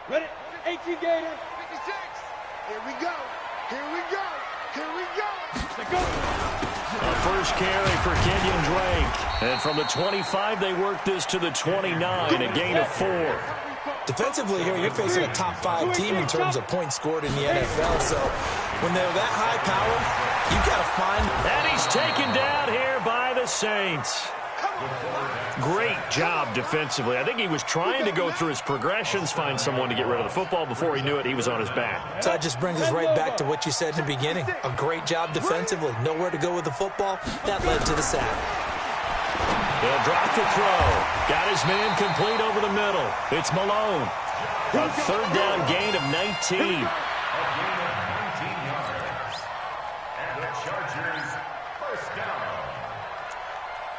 Ready? 18 Gator. 56. Here we go. Here we go. Here we go. Let's go. A first carry for Kenyon Drake. And from the 25, they work this to the 29, a gain of 4. Defensively here, you're facing a top 5 team in terms of points scored in the NFL. So when they're that high powered, you've got to find. And he's taken down here by the Saints. Great job defensively. I think he was trying to go through his progressions, find someone to get rid of the football. Before he knew it, he was on his back. So that just brings us right back to what you said in the beginning. A great job defensively. Nowhere to go with the football. That led to the sack. They'll drop the throw. Got his man complete over the middle. It's Malone. A third down gain of 19.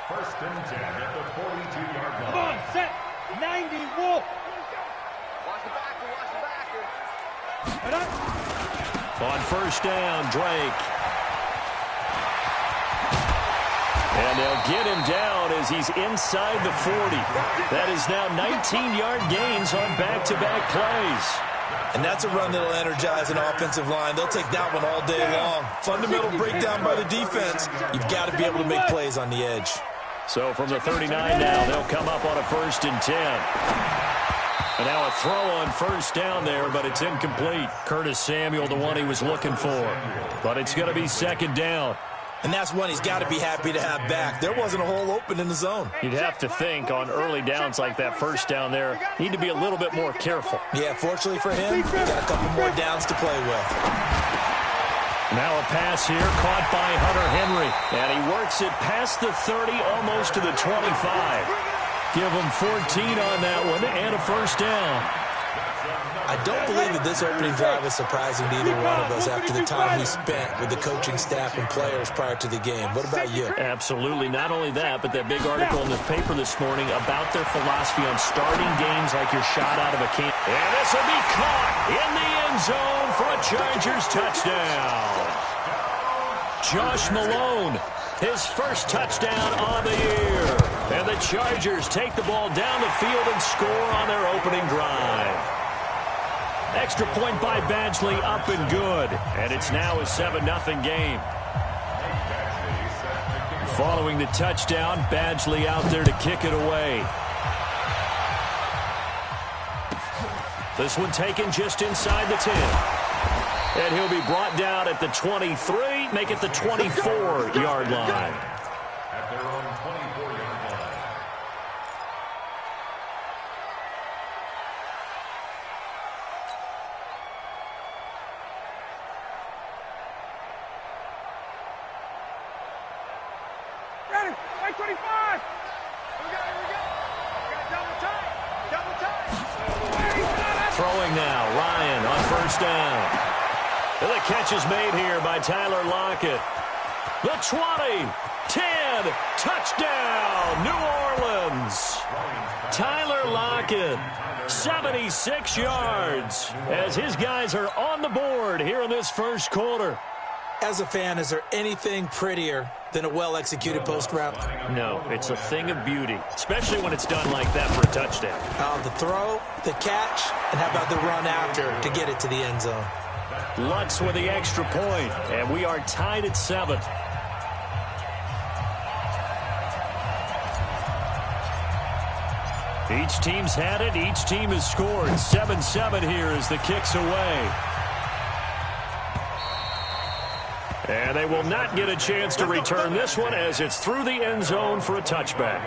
First and 10 at the 42-yard line. Come on, set. 90, Wolf. Watch the backer. Watch the backer. Right up. On first down, Drake. And they'll get him down as he's inside the 40. That is now 19-yard gains on back-to-back plays. And that's a run that'll energize an offensive line. They'll take that one all day long. Fundamental breakdown by the defense. You've got to be able to make plays on the edge. So from the 39 now, they'll come up on a first and 10. And now a throw on first down there, but it's incomplete. Curtis Samuel, the one he was looking for. But it's going to be second down. And that's one he's got to be happy to have back. There wasn't a hole open in the zone. You'd have to think on early downs like that first down there, need to be a little bit more careful. Yeah, fortunately for him, got a couple more downs to play with. Now a pass here, caught by Hunter Henry. And he works it past the 30, almost to the 25. Give him 14 on that one, and a first down. I don't believe that this opening drive is surprising to either one of us after the time he spent with the coaching staff and players prior to the game. What about you? Absolutely. Not only that, but that big article in the paper this morning about their philosophy on starting games like you're shot out of a can. And this will be caught in the end zone for a Chargers touchdown. Josh Malone, his first touchdown on the year. And the Chargers take the ball down the field and score on their opening drive. Extra point by Badgley, up and good. And it's now a 7-0 game. Following the touchdown, Badgley out there to kick it away. This one taken just inside the 10. And he'll be brought down at the 23, make it the 24-yard line. At their own 24-yard line. Ready? 25. Here we go. Here we go. Got double tight. Double tight. Throwing now, Ryan on first down. And the catch is made here by Tyler Lockett. The 20, 10, touchdown, New Orleans. Tyler Lockett, 76 yards, as his guys are on the board here in this first quarter. As a fan, is there anything prettier than a well-executed post route? No, it's a thing of beauty, especially when it's done like that for a touchdown. The throw, the catch, and how about the run after to get it to the end zone? Lutz with the extra point, and we are tied at 7. Each team's had it. Each team has scored. 7-7 here as the kick's away. And they will not get a chance to return this one as it's through the end zone for a touchback.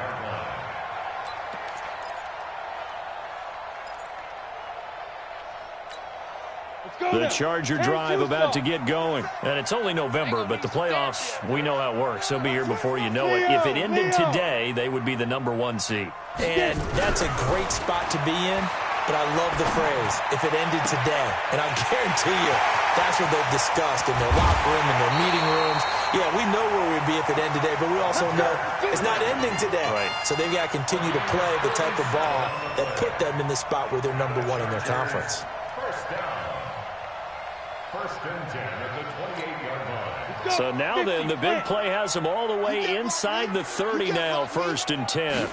The Charger drive about to get going. And it's only November, but the playoffs, we know how it works. They'll be here before you know it. If it ended today, they would be the #1 seed. And that's a great spot to be in, but I love the phrase, if it ended today. And I guarantee you, that's what they've discussed in their locker room, in their meeting rooms. Yeah, we know where we'd be if it ended today, but we also know it's not ending today. Right. So they've got to continue to play the type of ball that put them in the spot where they're #1 in their conference. First down. First and 10 at the 28-yard line. So now then, the big play has them all the way inside the 30 now, first and 10.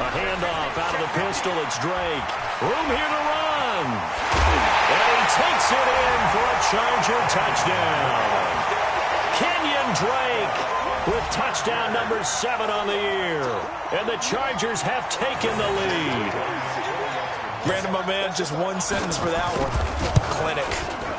A handoff out of the pistol. It's Drake. Room here to run. And he takes it in for a Charger touchdown. Kenyon Drake with touchdown number 7 on the year. And the Chargers have taken the lead. Brandon, my man, just one sentence for that one. Clinic.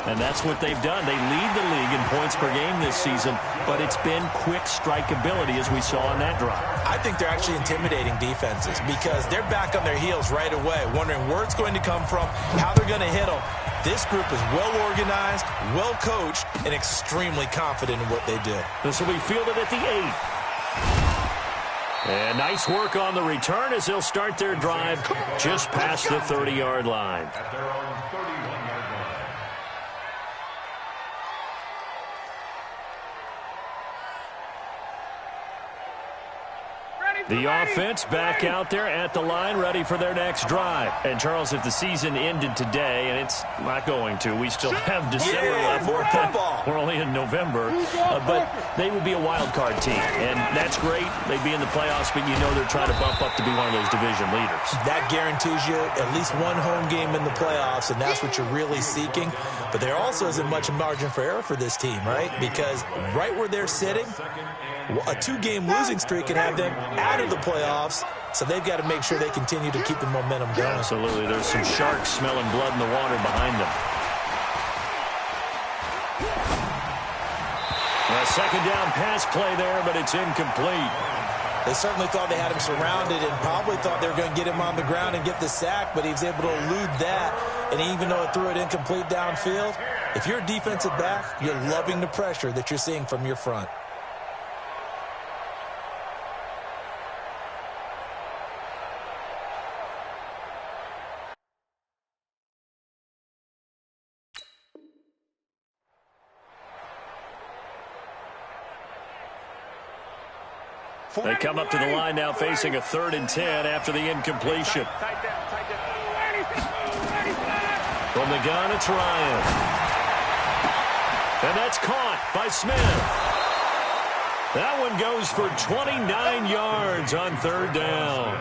And that's what they've done. They lead the league in points per game this season, but it's been quick strikeability as we saw on that drive. I think they're actually intimidating defenses because they're back on their heels right away, wondering where it's going to come from, how they're going to hit them. This group is well organized, well coached, and extremely confident in what they do. This will be fielded at the 8. And nice work on the return as they'll start their drive just past the 30-yard line. At their own 31-yard line. The offense back out there at the line, ready for their next drive. And, Charles, if the season ended today, and it's not going to, we still have December left. More football. We're only in November. But they would be a wild card team. And that's great. They'd be in the playoffs, but you know they're trying to bump up to be one of those division leaders. That guarantees you at least one home game in the playoffs, and that's what you're really seeking. But there also isn't much margin for error for this team, right? Because right where they're sitting, a 2-game losing streak can have them out of the playoffs, so they've got to make sure they continue to keep the momentum going. Absolutely. There's some sharks smelling blood in the water behind them. A second down pass play there, but it's incomplete. They certainly thought they had him surrounded and probably thought they were going to get him on the ground and get the sack, but he was able to elude that. And even though it threw it incomplete downfield, if you're a defensive back, you're loving the pressure that you're seeing from your front. They come up to the line now facing a 3rd and 10 after the incompletion. From the gun, it's Ryan. And that's caught by Smith. That one goes for 29 yards on 3rd down.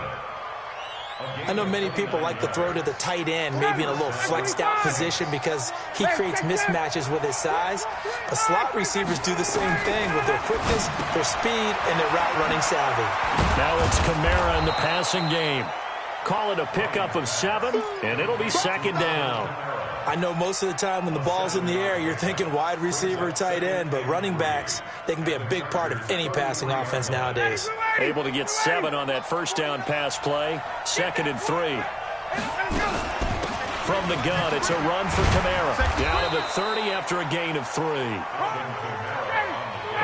I know many people like to throw to the tight end, maybe in a little flexed out position because he creates mismatches with his size. But slot receivers do the same thing with their quickness, their speed, and their route running savvy. Now it's Kamara in the passing game. Call it a pickup of 7, and it'll be 2nd down. I know most of the time when the ball's in the air, you're thinking wide receiver, tight end, but running backs, they can be a big part of any passing offense nowadays. Able to get 7 on that first down pass play. 2nd and 3. From the gun, it's a run for Kamara. Down to the 30 after a gain of 3.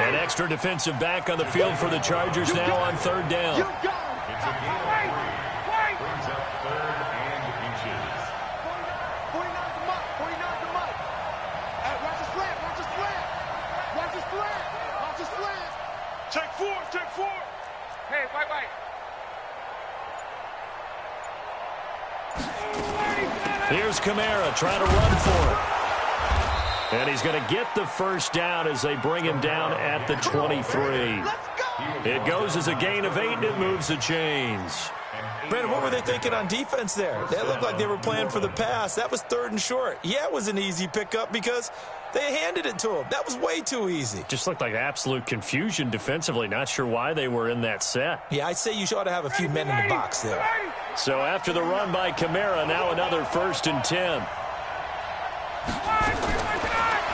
An extra defensive back on the field for the Chargers now on 3rd down. Brings up 3rd and inches. 49 to Mike. 49 to Mike. Watch the slant. Watch the slant. Watch the slant. Watch the slant. Check 4. Check 4. Hey, bye. Here's Kamara trying to run for it. And he's going to get the first down as they bring him down at the 23. It goes as a gain of 8, and it moves the chains. Brandon, what were they thinking on defense there? That looked like they were playing for the pass. That was 3rd and short. Yeah, it was an easy pickup because they handed it to him. That was way too easy. Just looked like absolute confusion defensively. Not sure why they were in that set. Yeah, I'd say you ought to have a few men in the box there. So after the run by Kamara, now another 1st and 10.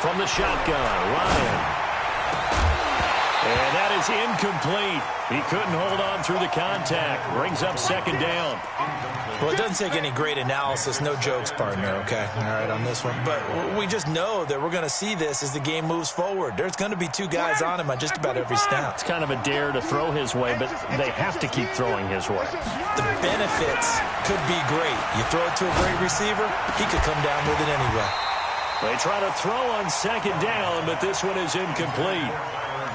From the shotgun, Ryan. And that is incomplete. He couldn't hold on through the contact. Brings up 2nd down. Well, it doesn't take any great analysis. No jokes, partner, okay? All right, on this one. But we just know that we're going to see this as the game moves forward. There's going to be 2 guys on him on just about every snap. It's kind of a dare to throw his way, but they have to keep throwing his way. The benefits could be great. You throw it to a great receiver, he could come down with it anyway. They try to throw on 2nd down, but this one is incomplete.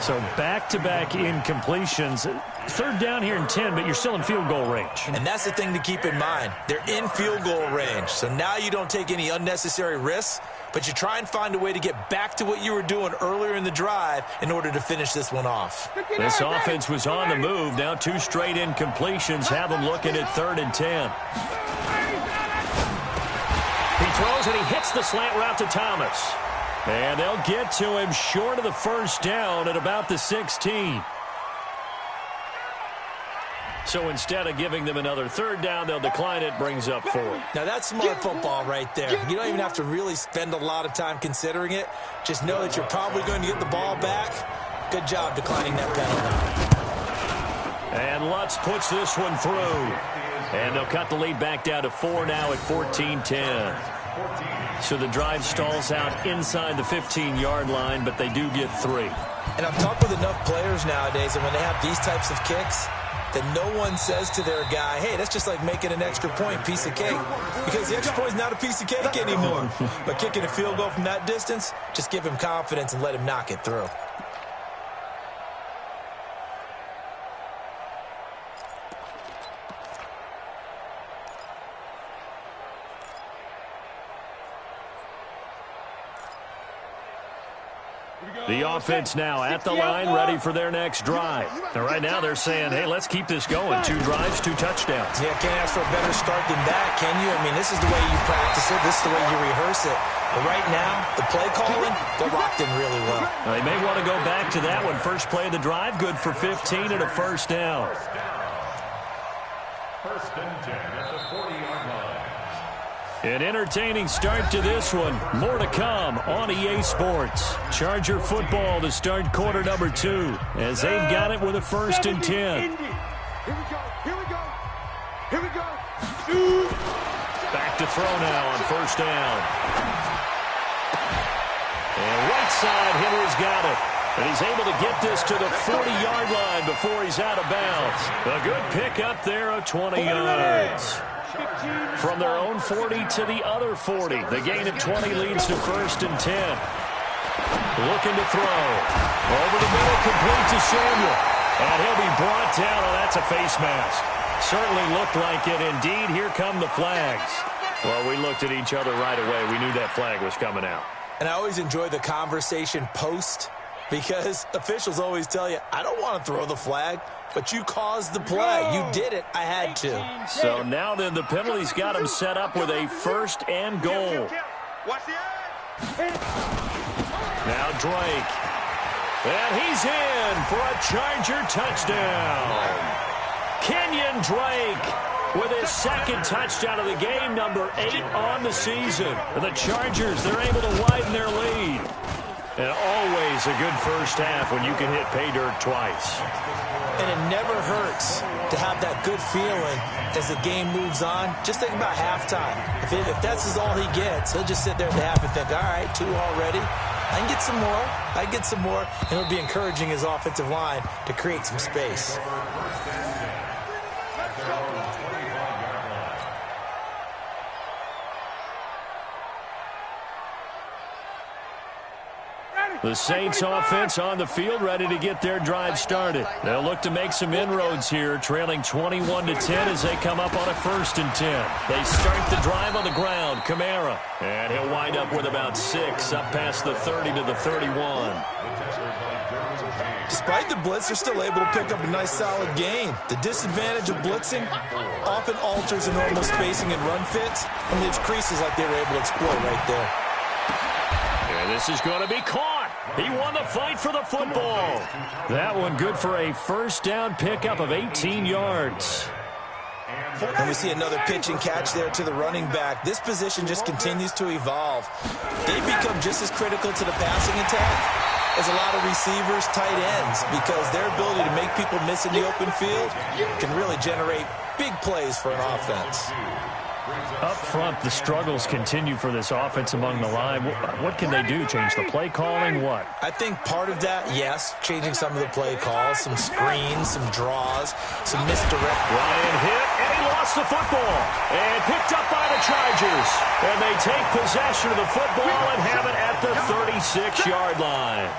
So back-to-back incompletions. Third down here in 10, but you're still in field goal range. And that's the thing to keep in mind. They're in field goal range. So now you don't take any unnecessary risks, but you try and find a way to get back to what you were doing earlier in the drive in order to finish this one off. This offense was on the move. Now 2 straight incompletions have them looking at 3rd and 10. He throws and he hits the slant route to Thomas. And they'll get to him short of the first down at about the 16. So instead of giving them another 3rd down, they'll decline it, brings up 4. Now that's smart football right there. You don't even have to really spend a lot of time considering it. Just know that you're probably going to get the ball back. Good job declining that penalty. And Lutz puts this one through. And they'll cut the lead back down to 4 now at 14-10. So the drive stalls out inside the 15-yard line, but they do get 3. And I've talked with enough players nowadays, and when they have these types of kicks, that no one says to their guy, hey, that's just like making an extra point, piece of cake. Because the extra point is not a piece of cake anymore. But kicking a field goal from that distance, just give him confidence and let him knock it through. The offense now at the line, ready for their next drive. And right now they're saying, hey, let's keep this going. 2 drives, 2 touchdowns. Yeah, can't ask for a better start than that, can you? I mean, this is the way you practice it. This is the way you rehearse it. But right now, the play calling, they're locked in really well. They may want to go back to that one. First play of the drive, good for 15 and a first down. 1st and 10 at the 40-yard line. An entertaining start to this one. More to come on EA Sports. Charger football to start quarter number 2 as they've got it with a 1st and 10. Here we go. Here we go. Here we go. Back to throw now on 1st down. And right side, Henry's got it. And he's able to get this to the 40-yard line before he's out of bounds. A good pickup there of 20 yards. From their own 40 to the other 40. The gain of 20 leads to 1st and 10. Looking to throw. Over the middle, complete to Samuel. And he'll be brought down. Oh, that's a face mask. Certainly looked like it. Indeed, here come the flags. Well, we looked at each other right away. We knew that flag was coming out. And I always enjoy the conversation post because officials always tell you, I don't want to throw the flag, but you caused the play. You did it. I had to. So now then the penalty's got him set up with a 1st and goal. Watch the eye. Now Drake. And he's in for a Charger touchdown. Kenyon Drake with his 2nd touchdown of the game, number 8 on the season. And the Chargers, they're able to widen their lead. And always a good first half when you can hit pay dirt twice. And it never hurts to have that good feeling as the game moves on. Just think about halftime. If that's all he gets, he'll just sit there at the half and think, all right, 2 already. I can get some more. I can get some more. And he'll be encouraging his offensive line to create some space. The Saints offense on the field, ready to get their drive started. They'll look to make some inroads here, trailing 21-10 as they come up on a 1st and 10. They start the drive on the ground. Kamara. And he'll wind up with about 6, up past the 30 to the 31. Despite the blitz, they're still able to pick up a nice solid gain. The disadvantage of blitzing often alters the normal spacing and run fits and leaves creases like they were able to exploit right there. And this is going to be caught. He won the fight for the football. That one good for a 1st down pickup of 18 yards. And we see another pitch and catch there to the running back. This position just continues to evolve. They've become just as critical to the passing attack as a lot of receivers, tight ends, because their ability to make people miss in the open field can really generate big plays for an offense. Up front, the struggles continue for this offense among the line. What can they do? Change the play calling? What? I think part of that, yes, changing some of the play calls, some screens, some draws, some misdirect. Ryan hit, and he lost the football. And picked up by the Chargers. And they take possession of the football and have it at the 36-yard line.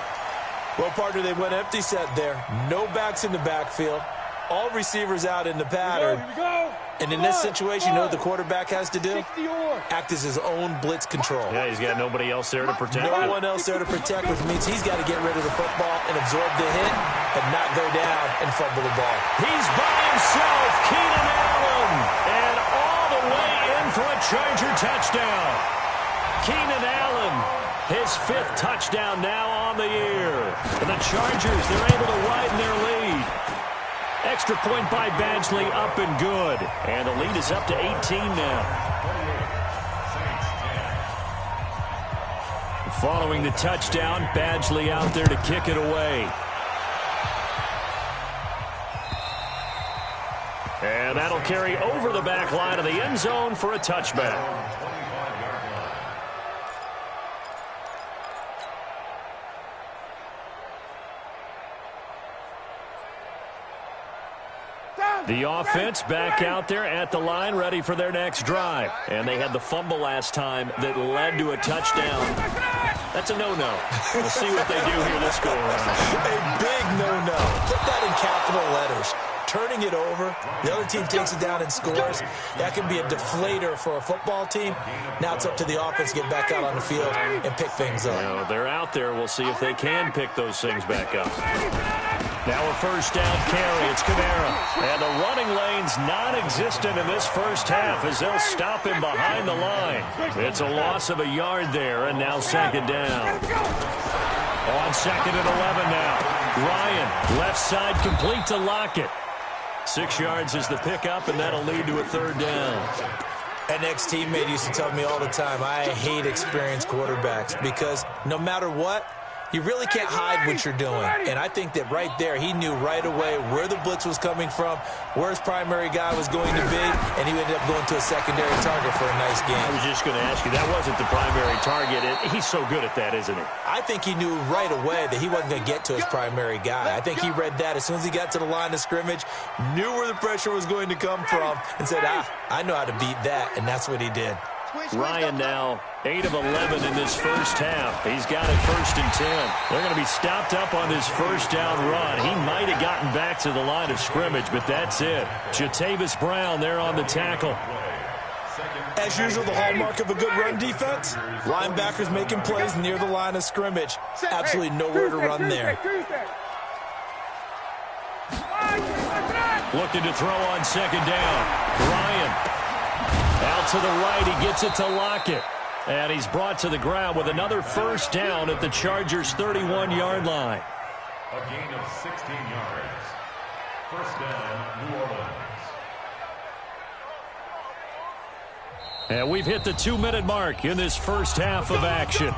Well, partner, they went empty set there. No backs in the backfield. All receivers out in the pattern. Here we go. And in this situation, you know what the quarterback has to do? Act as his own blitz control. Yeah, he's got nobody else there to protect No him. one else there to protect, which means he's got to get rid of the football and absorb the hit, but not go down and fumble the ball. He's by himself, Keenan Allen, and all the way in for a Charger touchdown. Keenan Allen, his 5th touchdown now on the year. And the Chargers, they're able to widen their lead. Extra point by Badgley, up and good. And the lead is up to 18 now. Following the touchdown, Badgley out there to kick it away. And that'll carry over the back line of the end zone for a touchback. The offense back out there at the line, ready for their next drive. And they had the fumble last time that led to a touchdown. That's a no-no. We'll see what they do here this go-around. A big no-no. Put that in capital letters. Turning it over, the other team takes it down and scores. That can be a deflator for a football team. Now it's up to the offense to get back out on the field and pick things up. Well, they're out there. We'll see if they can pick those things back up. Now a first down carry. It's Kamara. And the running lane's non-existent in this first half as they'll stop him behind the line. It's a loss of a yard there, and now second down. On 2nd and 11 now. Ryan, left side complete to Lockett. 6 yards is the pickup, and that'll lead to a 3rd down. An ex-teammate used to tell me all the time, I hate experienced quarterbacks because no matter what, you really can't hide what you're doing. And I think that right there, he knew right away where the blitz was coming from, where his primary guy was going to be, and he ended up going to a secondary target for a nice game. I was just going to ask you, that wasn't the primary target. He's so good at that, isn't he? I think he knew right away that he wasn't going to get to his primary guy. I think he read that as soon as he got to the line of scrimmage, knew where the pressure was going to come from, and said, I know how to beat that, and that's what he did. Ryan now 8 of 11 in this first half. He's got it 1st and 10. They're going to be stopped up on this first down run. He might have gotten back to the line of scrimmage, but that's it. Jatavis Brown there on the tackle. As usual, the hallmark of a good run defense, linebackers making plays near the line of scrimmage. Absolutely nowhere to run there. Looking to throw on 2nd down. Ryan out to the right. He gets it to Lockett. And he's brought to the ground with another first down at the Chargers' 31-yard line. A gain of 16 yards. First down, New Orleans. And we've hit the 2-minute mark in this first half of action.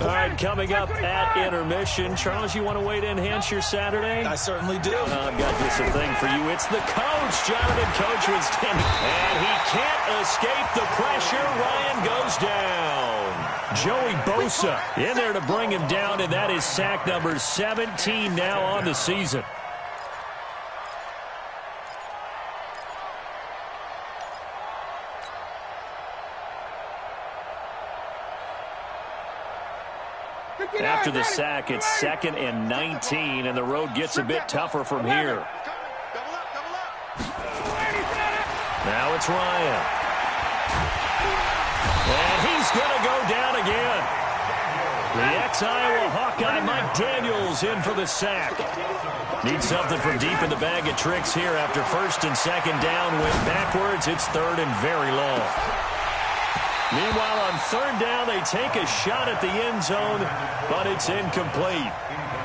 All right, coming up at intermission. Charles, you want to wait to enhance your Saturday? I certainly do. I've got just a thing for you. It's the coach, Jonathan Coachman standing. And he can't escape the pressure. Ryan goes down. Joey Bosa in there to bring him down, and that is sack number 17 now on the season. After the sack, it's 2nd and 19, and the road gets a bit tougher from here. Now it's Ryan. And he's going to go down again. The ex-Iowa Hawkeye, Mike Daniels, in for the sack. Needs something from deep in the bag of tricks here after 1st and 2nd down. Went backwards. It's 3rd and very long. Meanwhile, on 3rd down, they take a shot at the end zone, but it's incomplete.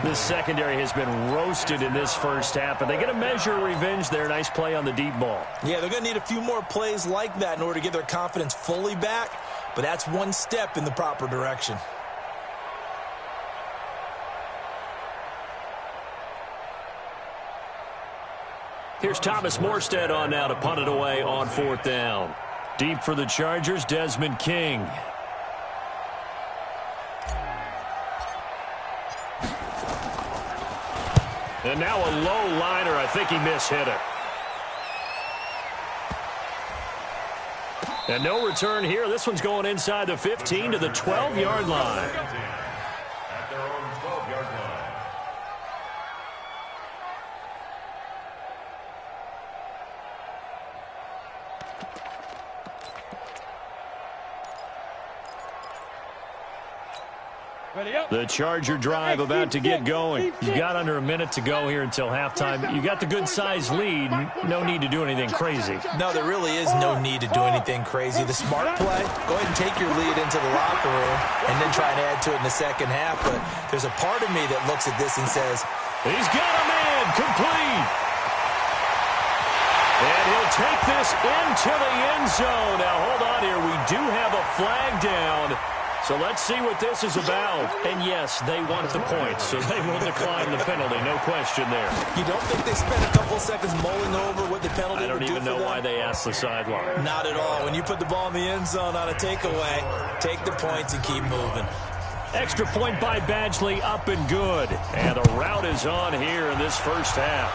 The secondary has been roasted in this first half, and they get a measure of revenge there. Nice play on the deep ball. Yeah, they're going to need a few more plays like that in order to get their confidence fully back, but that's one step in the proper direction. Here's Thomas Morstead on now to punt it away on 4th down. Deep for the Chargers, Desmond King. And now a low liner. I think he mishit it. And no return here. This one's going inside the 15 to the 12-yard line. At their own 12-yard line. The Charger drive about to get going. You've got under a minute to go here until halftime. You got the good-sized lead. No need to do anything crazy. No, there really is no need to do anything crazy. The smart play, go ahead and take your lead into the locker room and then try and add to it in the second half. But there's a part of me that looks at this and says, he's got a man complete. And he'll take this into the end zone. Now, hold on here. We do have a flag down. So let's see what this is about. And yes, they want the points, so they will decline the penalty. No question there. You don't think they spent a couple seconds mulling over what the penalty would do for them? I don't even know why they asked the sideline. Not at all. When you put the ball in the end zone on a takeaway, take the points and keep moving. Extra point by Badgley, up and good. And the route is on here in this first half.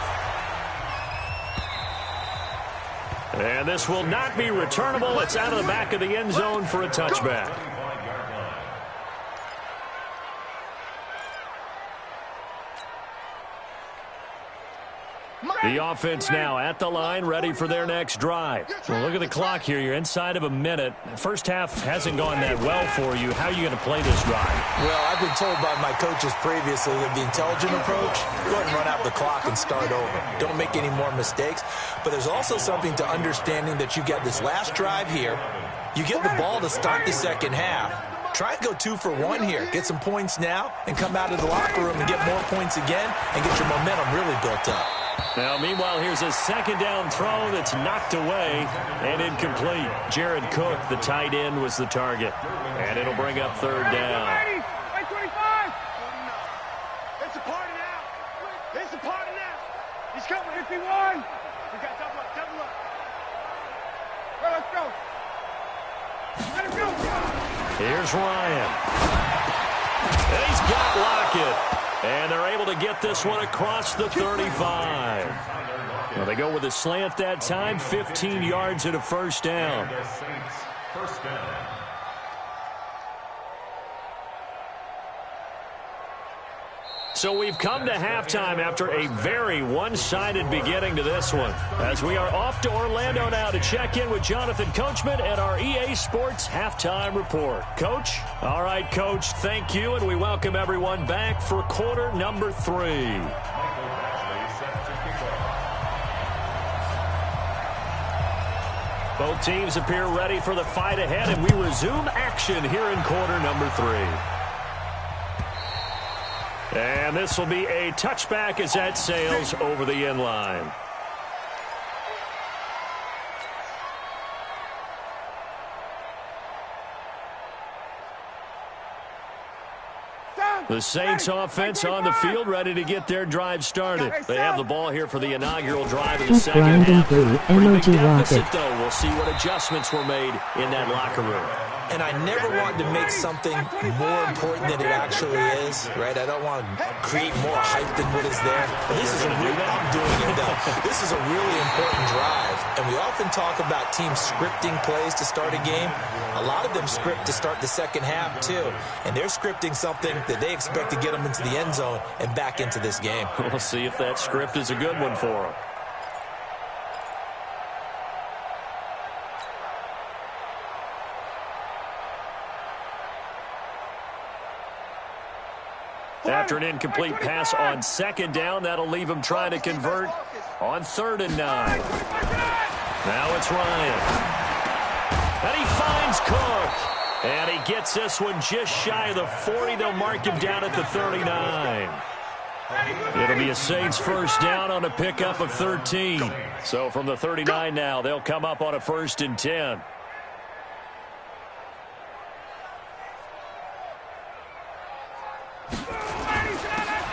And this will not be returnable. It's out of the back of the end zone for a touchback. The offense now at the line, ready for their next drive. Well, look at the clock here. You're inside of a minute. First half hasn't gone that well for you. How are you going to play this drive? Well, I've been told by my coaches previously that the intelligent approach, go ahead and run out the clock and start over. Don't make any more mistakes. But there's also something to understanding that you get this last drive here. You get the ball to start the second half. Try and go 2 for 1 here. Get some points now and come out of the locker room and get more points again and get your momentum really built up. Now, meanwhile, here's a second down throw that's knocked away and incomplete. Jared Cook, the tight end, was the target. And it'll bring up third down. 25. It's a party now. It's a party now. He's coming. 51. We got double up, double up. Well, let's go. Let him go. Here's Ryan. And he's got Lockett. And they're able to get this one across the 35. Well, they go with a slant that time, 15 yards and a first down. First down. So we've come to halftime after a very one-sided beginning to this one. As we are off to Orlando now to check in with Jonathan Coachman at our EA Sports Halftime Report. Coach? All right, Coach, thank you, and we welcome everyone back for quarter number 3. Both teams appear ready for the fight ahead, and we resume action here in quarter number 3. And this will be a touchback as that sails over the end line. The Saints offense on the field, ready to get their drive started. They have the ball here for the inaugural drive of the second half. Pretty big deficit, though. We'll see what adjustments were made in that locker room. And I never want to make something more important than it actually is, right? I don't want to create more hype than what is there. But this is a really, I'm doing it though. This is a really important drive. And we often talk about teams scripting plays to start a game. A lot of them script to start the second half too. And they're scripting something that they expect to get them into the end zone and back into this game. We'll see if that script is a good one for them. After an incomplete pass on second down, that'll leave him trying to convert on 3rd and 9. Now it's Ryan. And he finds Cook. And he gets this one just shy of the 40. They'll mark him down at the 39. It'll be a Saints first down on a pickup of 13. So from the 39 now, they'll come up on a 1st and 10.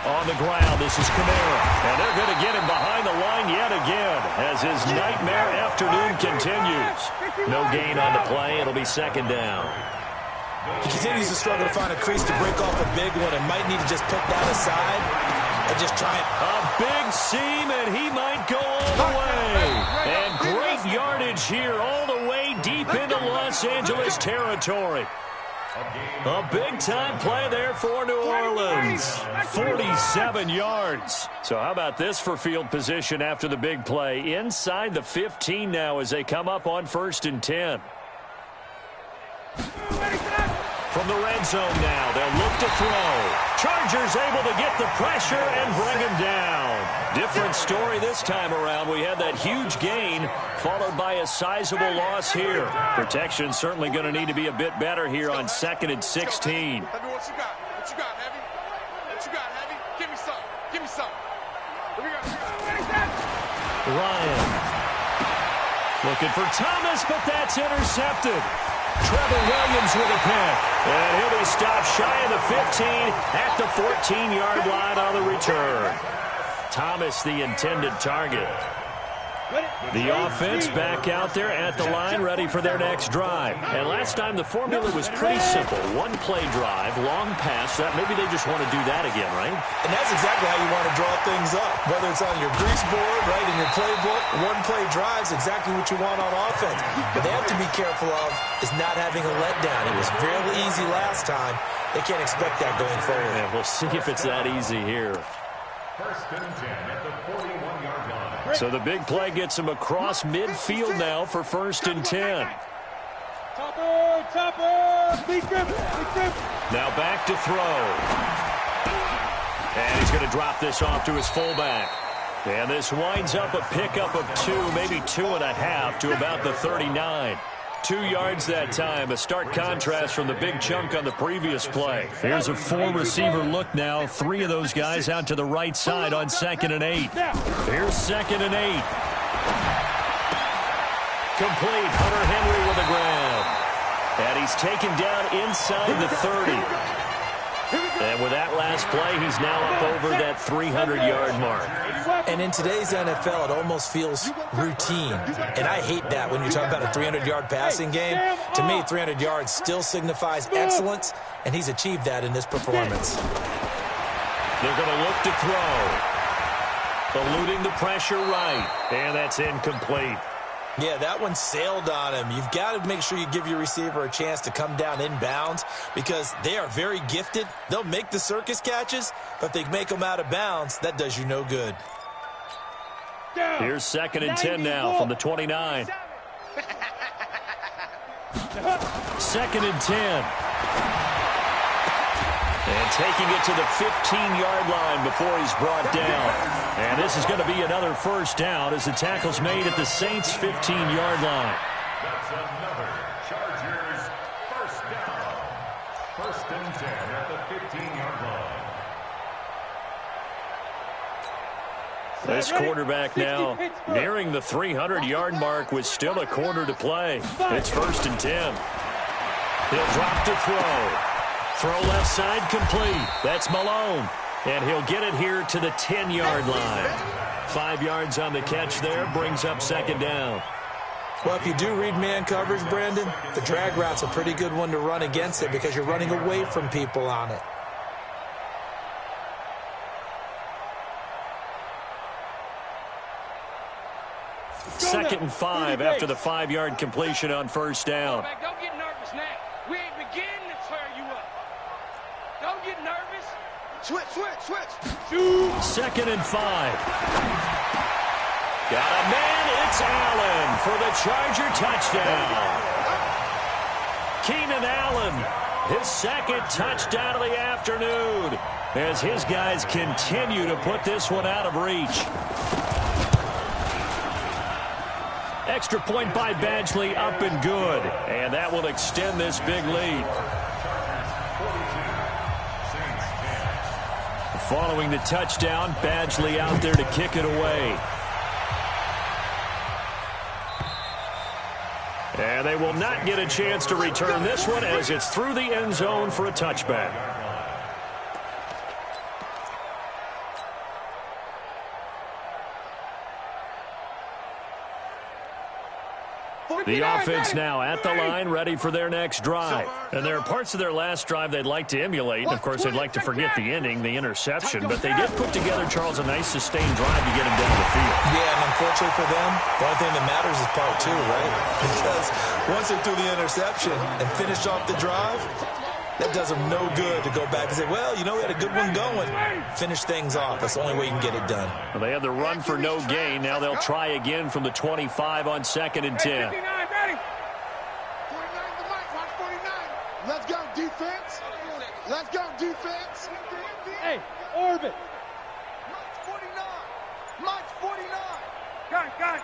On the ground, this is Kamara. And they're going to get him behind the line yet again as his nightmare afternoon continues. No gain on the play. It'll be 2nd down. He continues to struggle to find a crease to break off a big one and might need to just put that aside and just try it. A big seam, and he might go all the way. And great yardage here all the way deep into Los Angeles territory. A big-time play there for New Orleans. 47 yards. So how about this for field position after the big play? Inside the 15 now as they come up on 1st and 10. From the red zone now, they'll look to throw. Chargers able to get the pressure and bring him down. Different story this time around. We had that huge gain followed by a sizable loss here. Protection certainly going to need to be a bit better here on 2nd and 16. What you got? What you got, Heavy? What you got, Heavy? Give me some. Give me some. Here we go. Ryan looking for Thomas, but that's intercepted. Trevor Williams with a pick. And he'll be stopped shy of the 15 at the 14-yard line on the return. Thomas, the intended target. The offense back out there at the line, ready for their next drive. And last time the formula was pretty simple. One-play drive, long pass. Maybe they just want to do that again, right? And that's exactly how you want to draw things up. Whether it's on your grease board, right, in your playbook, one-play drives exactly what you want on offense. But they have to be careful of is not having a letdown. It was fairly easy last time. They can't expect that going forward. Yeah, we'll see if it's that easy here. 1st and 10 at the 41-yard line. So the big play gets him across midfield now for 1st and 10. Topper, big grip. Now back to throw. And he's going to drop this off to his fullback. And this winds up a pickup of 2, maybe 2.5 to about the 39. 2 yards that time, a stark contrast from the big chunk on the previous play. Here's a 4-receiver look now. 3 of those guys out to the right side on 2nd and 8. Here's 2nd and 8. Complete. Hunter Henry with a grab. And he's taken down inside the 30. And with that last play, he's now up over that 300-yard mark. And in today's NFL, it almost feels routine. And I hate that when you talk about a 300-yard passing game. To me, 300 yards still signifies excellence, and he's achieved that in this performance. They're going to look to throw. Eluding the pressure right. And that's incomplete. Yeah, that one sailed on him. You've got to make sure you give your receiver a chance to come down inbounds because they are very gifted. They'll make the circus catches, but if they make them out of bounds, that does you no good. Here's 2nd and 10 now from the 29. 2nd and 10. And taking it to the 15-yard line before he's brought down. And this is going to be another 1st down as the tackle's made at the Saints' 15-yard line. That's another Chargers 1st down. 1st and 10 at the 15-yard line. This quarterback now nearing the 300-yard mark with still a quarter to play. It's 1st and 10. He'll drop to throw. Throw left side complete. That's Malone. And he'll get it here to the 10-yard line. 5 yards on the catch there. Brings up 2nd down. Well, if you do read man coverage, Brandon, the drag route's a pretty good one to run against it because you're running away from people on it. Second and 5 after the 5-yard completion on 1st down. Don't get nervous now. We ain't beginning to tear you up. Don't get nervous. Switch. 2nd and 5. Got a man. It's Allen for the Charger touchdown. Keenan Allen, his 2nd touchdown of the afternoon as his guys continue to put this one out of reach. Extra point by Badgley, up and good. And that will extend this big lead. Following the touchdown, Badgley out there to kick it away. And they will not get a chance to return this one as it's through the end zone for a touchback. The offense now at the line, ready for their next drive. And there are parts of their last drive they'd like to emulate. And, of course, they'd like to forget the ending, the interception. But they did put together, Charles, a nice sustained drive to get him down the field. Yeah, and unfortunately for them, the only thing that matters is part two, right? Because once they threw the interception and finished off the drive, that does them no good to go back and say, well, you know, we had a good one going. Finish things off. That's the only way you can get it done. Well, they had the run for no gain. Now they'll try again from the 25 on 2nd and 10. 49 to Mike. Watch 49. Let's go, defense. Let's go, defense. Hey, orbit. Mike's 49. Mike's 49. Got it.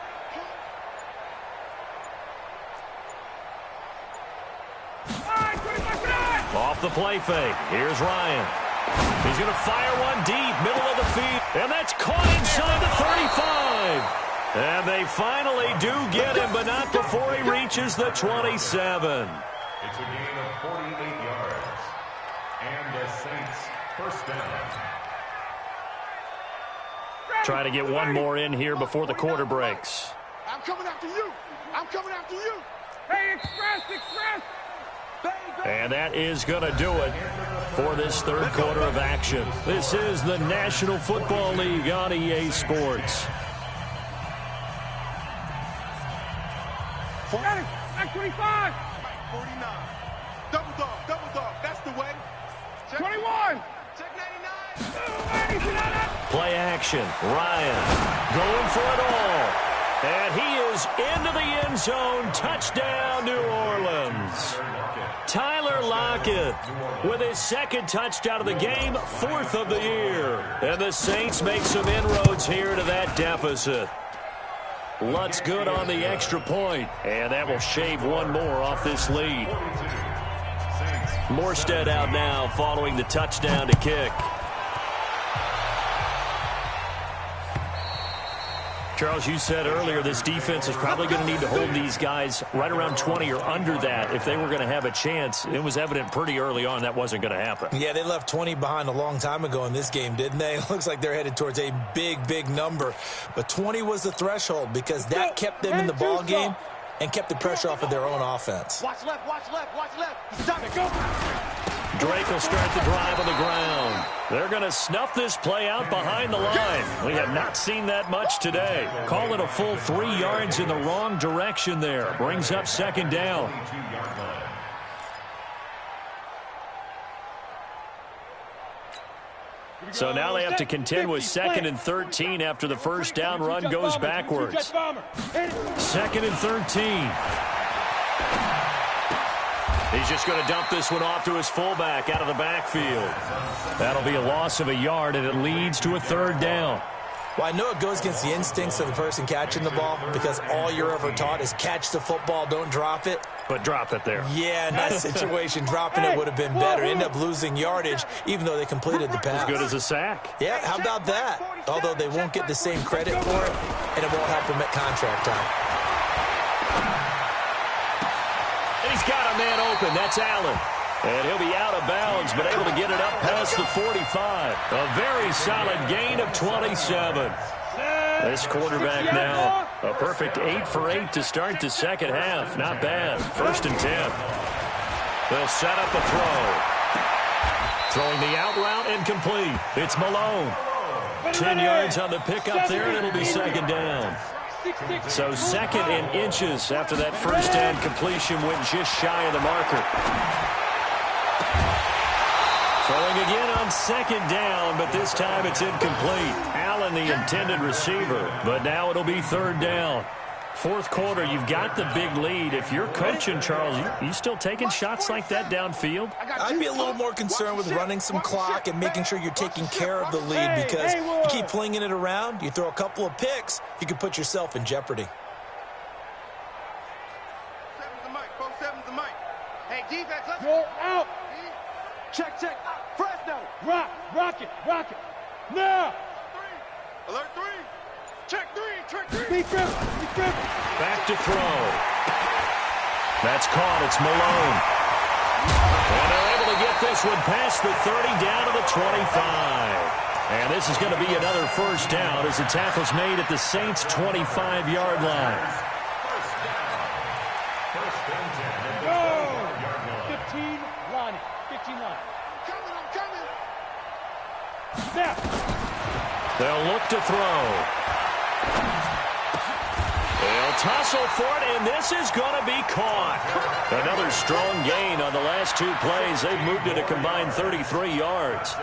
Off the play fake. Here's Ryan. He's going to fire one deep, middle of the field. And that's caught inside the 35. And they finally do get him, but not before he reaches the 27. It's a gain of 48 yards. And the Saints first down. Try to get one more in here before the quarter breaks. I'm coming after you. I'm coming after you. Hey, express. And that is going to do it for this third quarter of action. This is the National Football League on EA Sports. Got it. Back 25. 49. Double dog. That's the way. Check 21. Check 99. Play action. Ryan going for it all. And he is into the end zone. Touchdown, New Orleans. Tyler Lockett with his second touchdown of the game, 4th of the year. And the Saints make some inroads here to that deficit. Lutz good on the extra point, and that will shave one more off this lead. Morstead out now following the touchdown to kick. Charles, you said earlier this defense is probably going to need to hold these guys right around 20 or under that if they were going to have a chance. It was evident pretty early on that wasn't going to happen. Yeah, they left 20 behind a long time ago in this game, didn't they? It looks like they're headed towards a big number. But 20 was the threshold because that kept them in the ball game and kept the pressure off of their own offense. Watch left. Stop it. Go. Drake will start the drive on the ground. They're going to snuff this play out behind the line. We have not seen that much today. Call it a full 3 yards in the wrong direction there. Brings up 2nd down. So now they have to contend with 2nd and 13 after the first down run goes backwards. 2nd and 13. He's just going to dump this one off to his fullback out of the backfield. That'll be a loss of a yard, and it leads to a 3rd down. Well, I know it goes against the instincts of the person catching the ball because all you're ever taught is catch the football, don't drop it. But drop it there. Yeah, in that situation, dropping it would have been better. End up losing yardage, even though they completed the pass. As good as a sack. Yeah, how about that? Although they won't get the same credit for it, and it won't help them at contract time. He's got a man open. That's Allen. And he'll be out of bounds, but able to get it up past the 45. A very solid gain of 27. This quarterback now, a perfect 8 for 8 to start the second half. Not bad. 1st and 10. They'll set up a throw. Throwing the out route incomplete. It's Malone. 10 yards on the pickup there, and it'll be 2nd down. So 2nd and inches after that first down completion went just shy of the marker. Throwing again on 2nd down, but this time it's incomplete. Allen, the intended receiver, but now it'll be 3rd down. 4th quarter, you've got the big lead. If you're coaching, Charles, you still taking shots like that downfield? I'd be a little more concerned with running some clock and making sure you're taking care of the lead because you keep flinging it around, you throw a couple of picks, you can put yourself in jeopardy. 7's the mic. 7's the mic. Hey, defense, let's Go out. check. Fresno. Rock it. Now. Alert 3. Check 3. Be careful. Back to throw. That's caught. It's Malone. And they're able to get this one past the 30 down to the 25. And this is going to be another 1st down as the tackle's made at the Saints' 25-yard line. They'll look to throw. They'll tussle for it, and this is going to be caught. Another strong gain on the last two plays. They've moved it a combined 33 yards.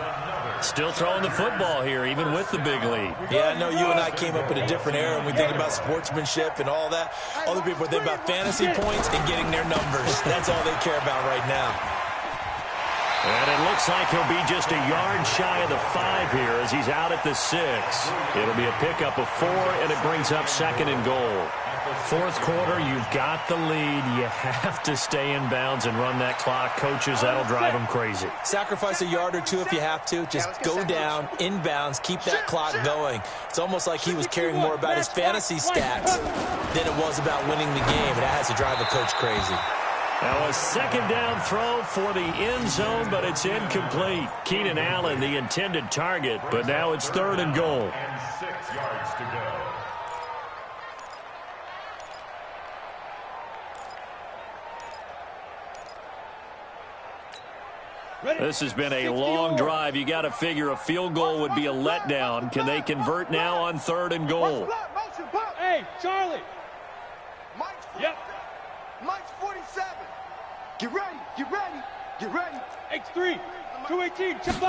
Still throwing the football here, even with the big lead. Yeah, I know you and I came up in a different era, and we think about sportsmanship and all that. Other people think about fantasy points and getting their numbers. That's all they care about right now. And it looks like he'll be just a yard shy of the 5 here as he's out at the 6. It'll be a pickup of 4, and it brings up 2nd and goal. Fourth quarter, you've got the lead. You have to stay in bounds and run that clock. Coaches, that'll drive them crazy. Sacrifice a yard or two if you have to. Just go down, in bounds, keep that clock going. It's almost like he was caring more about his fantasy stats than it was about winning the game, and that has to drive a coach crazy. Now a 2nd down throw for the end zone, but it's incomplete. Keenan Allen, the intended target, but now it's 3rd and goal. And 6 yards to go. This has been a long drive. You got to figure a field goal would be a letdown. Can they convert now on 3rd and goal? Hey, Charlie. Mike's 47. Yep. Mike's 47. Get ready. Get ready. Get ready. X3. 218. Chip 5.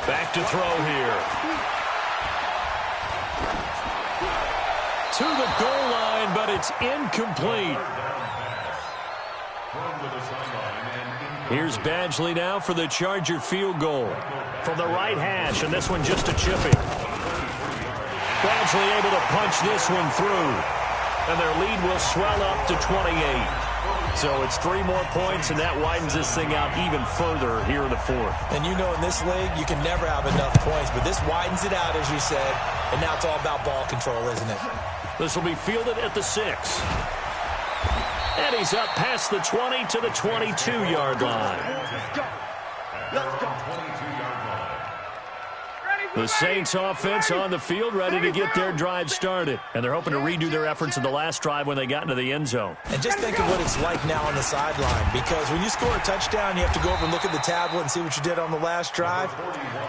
Back to throw here. To the goal line, but it's incomplete. Here's Badgley now for the Charger field goal. From the right hash, and this one just a chipping. Badgley able to punch this one through. And their lead will swell up to 28. So it's 3 more points, and that widens this thing out even further here in the 4th. And you know in this league, you can never have enough points, but this widens it out, as you said, and now it's all about ball control, isn't it? This will be fielded at the 6. And he's up past the 20 to the 22-yard line. Let's go. Let's go. The Saints offense on the field, ready to get their drive started. And they're hoping to redo their efforts in the last drive when they got into the end zone. And just think of what it's like now on the sideline, because when you score a touchdown, you have to go over and look at the tablet and see what you did on the last drive.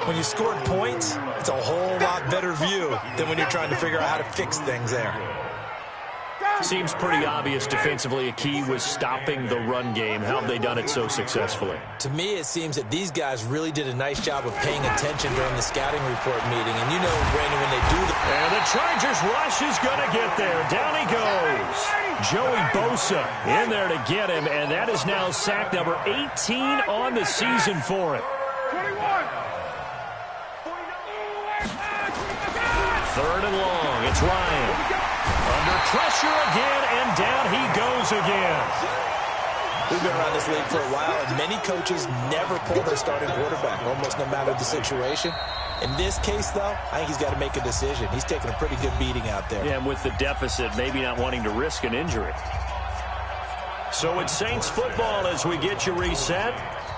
When you scored points, it's a whole lot better view than when you're trying to figure out how to fix things there. Seems pretty obvious defensively a key was stopping the run game. How have they done it so successfully? To me, it seems that these guys really did a nice job of paying attention during the scouting report meeting. And you know, Brandon, when they do And the Chargers rush is going to get there. Down he goes. Joey Bosa in there to get him, and that is now sack number 18 on the season for him. 21. 3rd and long. It's Ryan. Under pressure again, and down he goes again. We've been around this league for a while, and many coaches never pull their starting quarterback, almost no matter the situation. In this case, though, I think he's got to make a decision. He's taking a pretty good beating out there. Yeah, and with the deficit, maybe not wanting to risk an injury. So it's Saints football as we get you reset.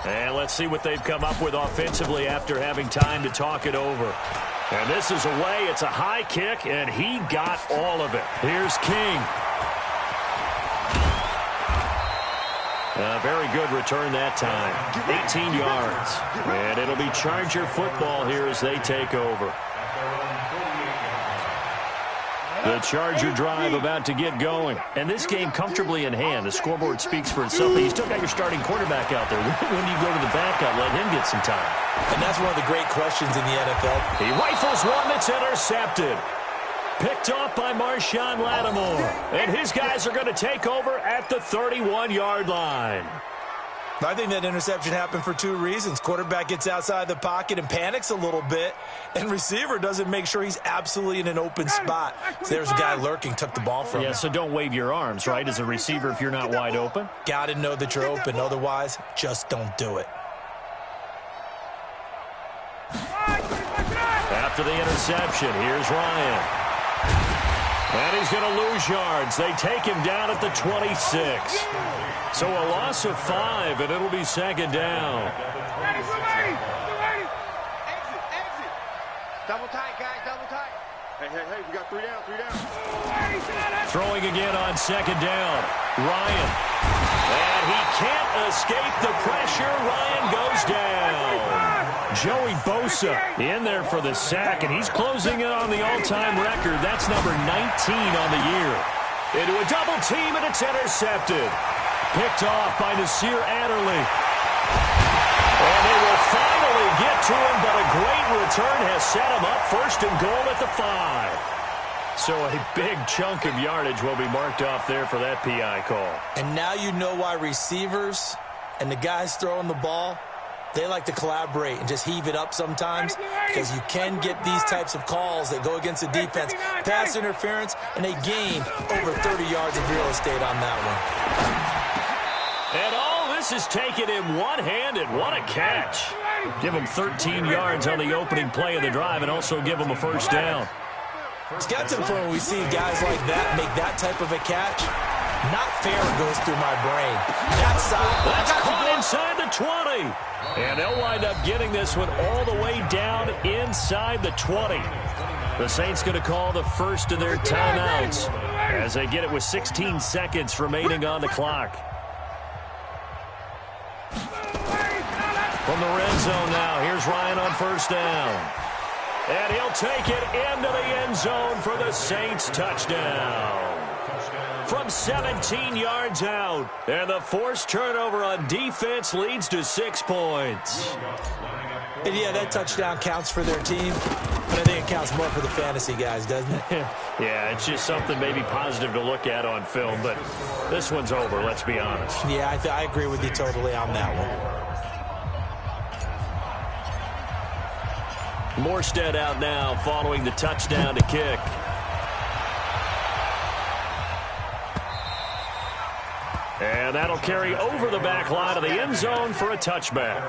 And let's see what they've come up with offensively after having time to talk it over. And this is away. It's a high kick, and he got all of it. Here's King. A very good return that time. 18 yards. And it'll be Charger football here as they take over. The Charger drive about to get going. And this game comfortably in hand. The scoreboard speaks for itself. But you still got your starting quarterback out there. When do you go to the backup? Let him get some time. And that's one of the great questions in the NFL. He rifles one that's intercepted. Picked off by Marshawn Lattimore. And his guys are going to take over at the 31-yard line. I think that interception happened for 2 reasons. Quarterback gets outside the pocket and panics a little bit, and receiver doesn't make sure he's absolutely in an open spot. So there's a guy lurking, took the ball from him. Yeah, so don't wave your arms, right, as a receiver if you're not wide open. Got to know that you're open. Otherwise, just don't do it. After the interception, here's Ryan. And he's going to lose yards. They take him down at the 26. So a loss of 5, and it'll be 2nd down. Exit. Double tight, guys. Double tight. Hey, we got 3 down. 3 down. Throwing again on 2nd down. Ryan. And he can't escape the pressure. Ryan goes down. Joey Bosa in there for the sack, and he's closing in on the all-time record. That's number 19 on the year. Into a double team, and it's intercepted. Picked off by Nasir Adderley. And they will finally get to him, but a great return has set him up first and goal at the 5. So a big chunk of yardage will be marked off there for that PI call. And now you know why receivers and the guys throwing the ball, they like to collaborate and just heave it up sometimes, because you can get these types of calls that go against the defense. Pass interference, and they gain over 30 yards of real estate on that one. And all this is taken in one-handed. What a catch. Give him 13 yards on the opening play of the drive and also give him a first down. It's got to the point when we see guys like that make that type of a catch. Not fair goes through my brain. That's caught inside the 20. And they'll wind up getting this one all the way down inside the 20. The Saints going to call the first of their timeouts as they get it with 16 seconds remaining on the clock. From the red zone now, here's Ryan on first down. And he'll take it into the end zone for the Saints touchdown. From 17 yards out. And the forced turnover on defense leads to 6 points. And yeah, that touchdown counts for their team, but I think it counts more for the fantasy guys, doesn't it? Yeah, it's just something maybe positive to look at on film, but this one's over, let's be honest. Yeah, I agree with you totally on that one. Morstead out now following the touchdown to kick. And that'll carry over the back line of the end zone for a touchback.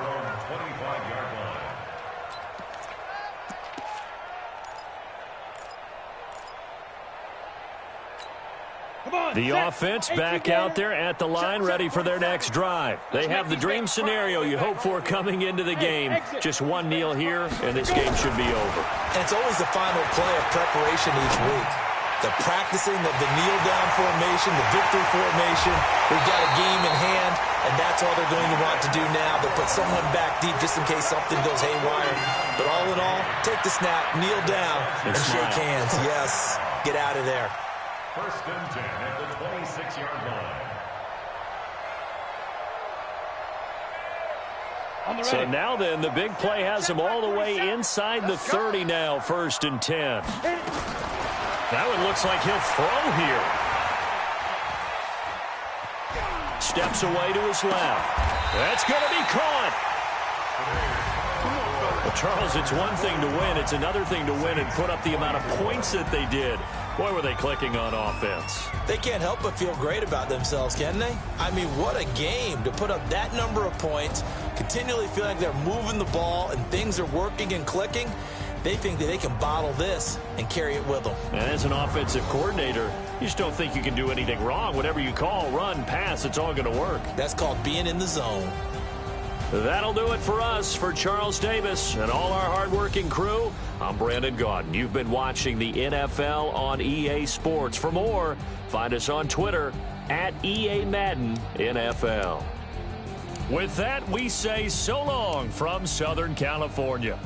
The offense back out there at the line, ready for their next drive. They have the dream scenario you hope for coming into the game. Just one kneel here, and this game should be over. And it's always the final play of preparation each week. The practicing of the kneel-down formation, the victory formation. We've got a game in hand, and that's all they're going to want to do now. They'll put someone back deep just in case something goes haywire. But all in all, take the snap, kneel down, and shake hands. Yes, get out of there. First and 10 at the 26-yard line. So now then, the big play has him all the way inside the 30 now, first and 10. That one looks like he'll throw here. Steps away to his left. That's going to be caught. Well, Charles, it's one thing to win. It's another thing to win and put up the amount of points that they did. Boy, were they clicking on offense. They can't help but feel great about themselves, can they? I mean, what a game to put up that number of points, continually feel like they're moving the ball and things are working and clicking. They think that they can bottle this and carry it with them. And as an offensive coordinator, you just don't think you can do anything wrong. Whatever you call, run, pass, it's all going to work. That's called being in the zone. That'll do it for us. For Charles Davis and all our hardworking crew, I'm Brandon Gaudin. You've been watching the NFL on EA Sports. For more, find us on Twitter at EA Madden NFL. With that, we say so long from Southern California.